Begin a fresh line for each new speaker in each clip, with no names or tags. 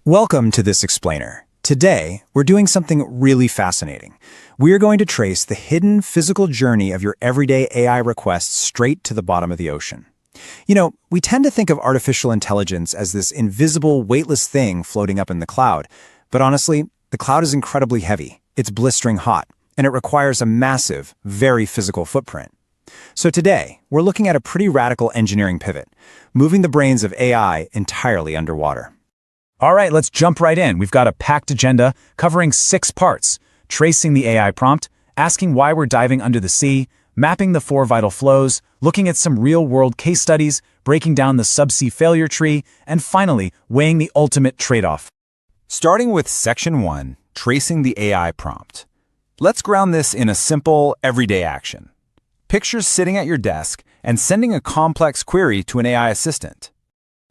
Welcome to this explainer. Today, we're doing something really fascinating. We are going to trace the hidden physical journey of your everyday AI requests straight to the bottom of the ocean. We tend to think of artificial intelligence as this invisible, weightless thing floating up in the cloud. But honestly, the cloud is incredibly heavy, it's blistering hot, and it requires a massive, very physical footprint. So today, we're looking at a pretty radical engineering pivot, moving the brains of AI entirely underwater.
All right, let's jump right in. We've got a packed agenda covering 6 parts: tracing the AI prompt, asking why we're diving under the sea, mapping the 4 vital flows, looking at some real-world case studies, breaking down the subsea failure tree, and finally, weighing the ultimate trade-off.
Starting with Section 1, tracing the AI prompt. Let's ground this in a simple, everyday action. Picture sitting at your desk and sending a complex query to an AI assistant.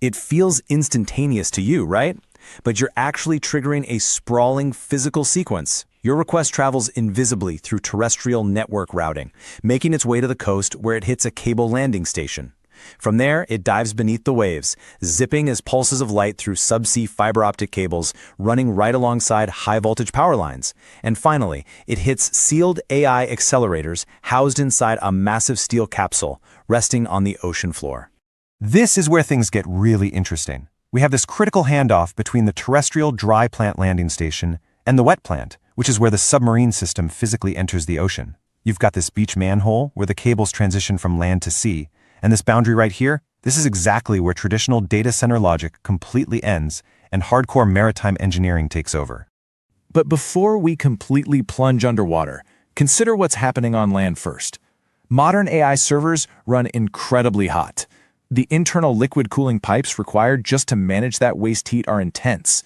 It feels instantaneous to you, right? But you're actually triggering a sprawling physical sequence. Your request travels invisibly through terrestrial network routing, making its way to the coast where it hits a cable landing station. From there, it dives beneath the waves, zipping as pulses of light through subsea fiber optic cables running right alongside high-voltage power lines. And finally, it hits sealed AI accelerators housed inside a massive steel capsule resting on the ocean floor.
This is where things get really interesting. We have this critical handoff between the terrestrial dry plant landing station and the wet plant, which is where the submarine system physically enters the ocean. You've got this beach manhole where the cables transition from land to sea, and this boundary right here, this is exactly where traditional data center logic completely ends and hardcore maritime engineering takes over.
But before we completely plunge underwater, consider what's happening on land first. Modern AI servers run incredibly hot. The internal liquid cooling pipes required just to manage that waste heat are intense.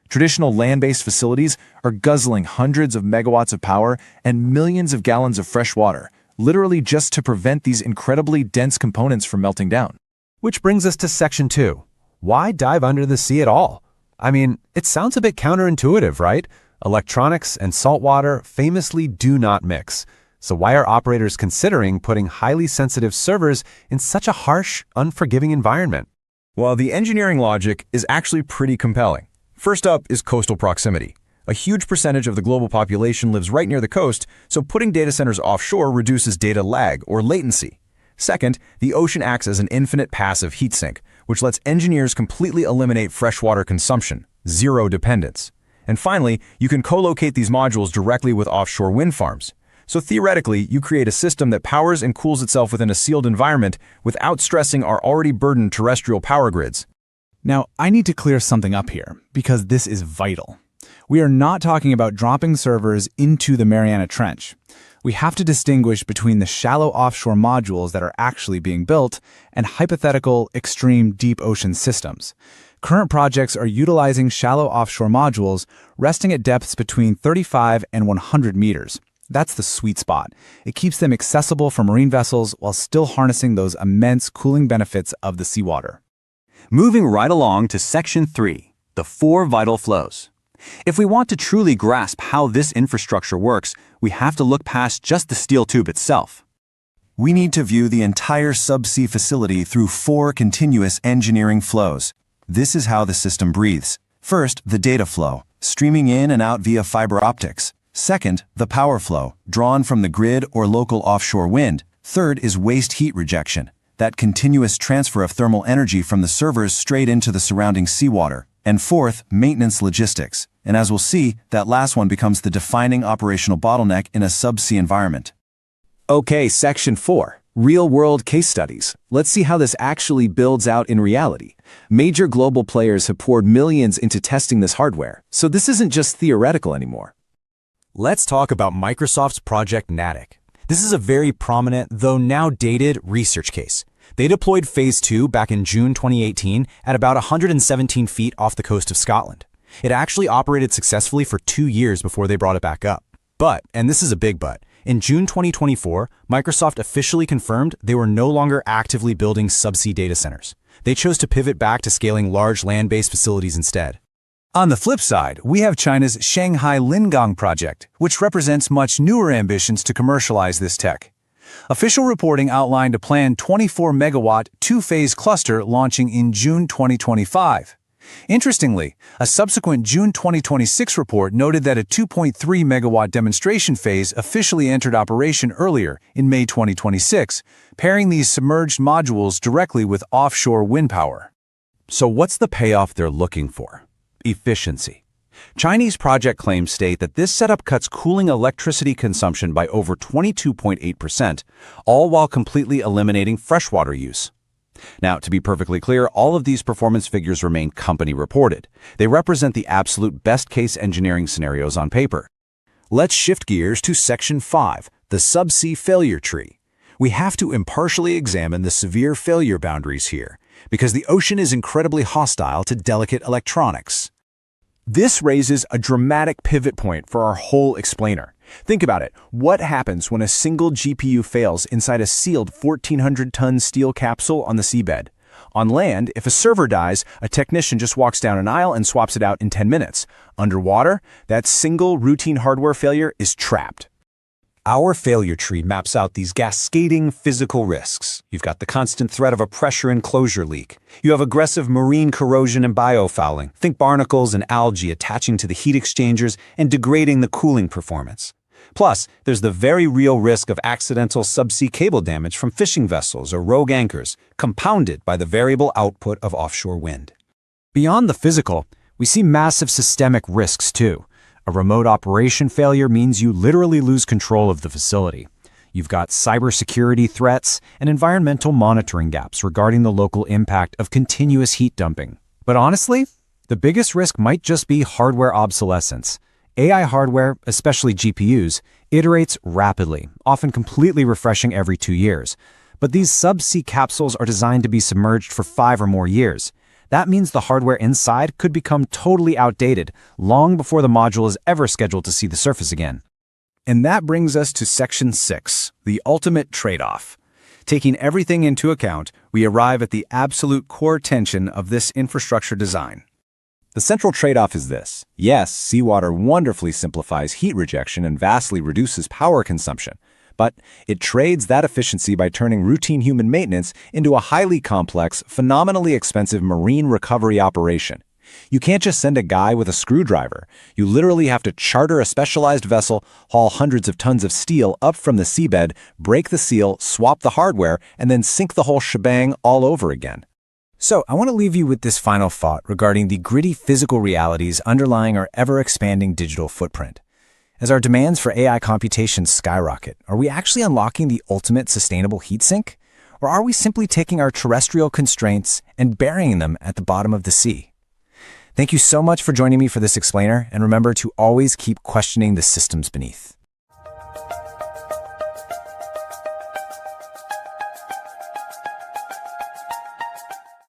Traditional land-based facilities are guzzling hundreds of megawatts of power and millions of gallons of fresh water, literally just to prevent these incredibly dense components from melting down.
Which brings us to Section 2. Why dive under the sea at all? I mean, it sounds a bit counterintuitive, right? Electronics and saltwater famously do not mix. So why are operators considering putting highly sensitive servers in such a harsh, unforgiving environment?
Well, the engineering logic is actually pretty compelling. First up is coastal proximity. A huge percentage of the global population lives right near the coast, so putting data centers offshore reduces data lag or latency. Second, the ocean acts as an infinite passive heat sink, which lets engineers completely eliminate freshwater consumption, zero dependence. And finally, you can co-locate these modules directly with offshore wind farms. So theoretically, you create a system that powers and cools itself within a sealed environment without stressing our already burdened terrestrial power grids.
Now, I need to clear something up here, because this is vital. We are not talking about dropping servers into the Mariana Trench. We have to distinguish between the shallow offshore modules that are actually being built and hypothetical, extreme deep ocean systems. Current projects are utilizing shallow offshore modules resting at depths between 35 and 100 meters. That's the sweet spot. It keeps them accessible for marine vessels while still harnessing those immense cooling benefits of the seawater.
Moving right along to Section 3, the 4 vital flows. If we want to truly grasp how this infrastructure works, we have to look past just the steel tube itself. We need to view the entire subsea facility through 4 continuous engineering flows. This is how the system breathes. First, the data flow, streaming in and out via fiber optics. Second, the power flow, drawn from the grid or local offshore wind. Third is waste heat rejection, that continuous transfer of thermal energy from the servers straight into the surrounding seawater. And fourth, maintenance logistics. And as we'll see, that last one becomes the defining operational bottleneck in a subsea environment.
Okay, Section 4, real-world case studies. Let's see how this actually builds out in reality. Major global players have poured millions into testing this hardware, so this isn't just theoretical anymore.
Let's talk about Microsoft's Project Natick. This is a very prominent, though now dated, research case. They deployed Phase 2 back in June 2018 at about 117 feet off the coast of Scotland. It actually operated successfully for 2 years before they brought it back up. But, and this is a big but, in June 2024, Microsoft officially confirmed they were no longer actively building subsea data centers. They chose to pivot back to scaling large land-based facilities instead.
On the flip side, we have China's Shanghai Lingang project, which represents much newer ambitions to commercialize this tech. Official reporting outlined a planned 24-megawatt, 2-phase cluster launching in June 2025.
Interestingly, a subsequent June 2026 report noted that a 2.3 megawatt demonstration phase officially entered operation earlier in May 2026, pairing these submerged modules directly with offshore wind power.
So what's the payoff they're looking for? Efficiency. Chinese project claims state that this setup cuts cooling electricity consumption by over 22.8%, all while completely eliminating freshwater use. Now, to be perfectly clear, all of these performance figures remain company reported. They represent the absolute best-case engineering scenarios on paper.
Let's shift gears to Section 5, the subsea failure tree. We have to impartially examine the severe failure boundaries here, because the ocean is incredibly hostile to delicate electronics. This raises a dramatic pivot point for our whole explainer. Think about it. What happens when a single GPU fails inside a sealed 1,400-ton steel capsule on the seabed? On land, if a server dies, a technician just walks down an aisle and swaps it out in 10 minutes. Underwater, that single routine hardware failure is trapped.
Our failure tree maps out these cascading physical risks. You've got the constant threat of a pressure enclosure leak. You have aggressive marine corrosion and biofouling. Think barnacles and algae attaching to the heat exchangers and degrading the cooling performance. Plus, there's the very real risk of accidental subsea cable damage from fishing vessels or rogue anchors, compounded by the variable output of offshore wind.
Beyond the physical, we see massive systemic risks too. A remote operation failure means you literally lose control of the facility. You've got cybersecurity threats and environmental monitoring gaps regarding the local impact of continuous heat dumping. But honestly, the biggest risk might just be hardware obsolescence. AI hardware, especially GPUs, iterates rapidly, often completely refreshing every 2 years. But these subsea capsules are designed to be submerged for 5 or more years. That means the hardware inside could become totally outdated long before the module is ever scheduled to see the surface again.
And that brings us to Section 6, the ultimate trade-off. Taking everything into account, we arrive at the absolute core tension of this infrastructure design.
The central trade-off is this. Yes, seawater wonderfully simplifies heat rejection and vastly reduces power consumption, but it trades that efficiency by turning routine human maintenance into a highly complex, phenomenally expensive marine recovery operation. You can't just send a guy with a screwdriver. You literally have to charter a specialized vessel, haul hundreds of tons of steel up from the seabed, break the seal, swap the hardware, and then sink the whole shebang all over again.
So, I want to leave you with this final thought regarding the gritty physical realities underlying our ever-expanding digital footprint. As our demands for AI computation skyrocket, are we actually unlocking the ultimate sustainable heat sink? Or are we simply taking our terrestrial constraints and burying them at the bottom of the sea? Thank you so much for joining me for this explainer, and remember to always keep questioning the systems beneath.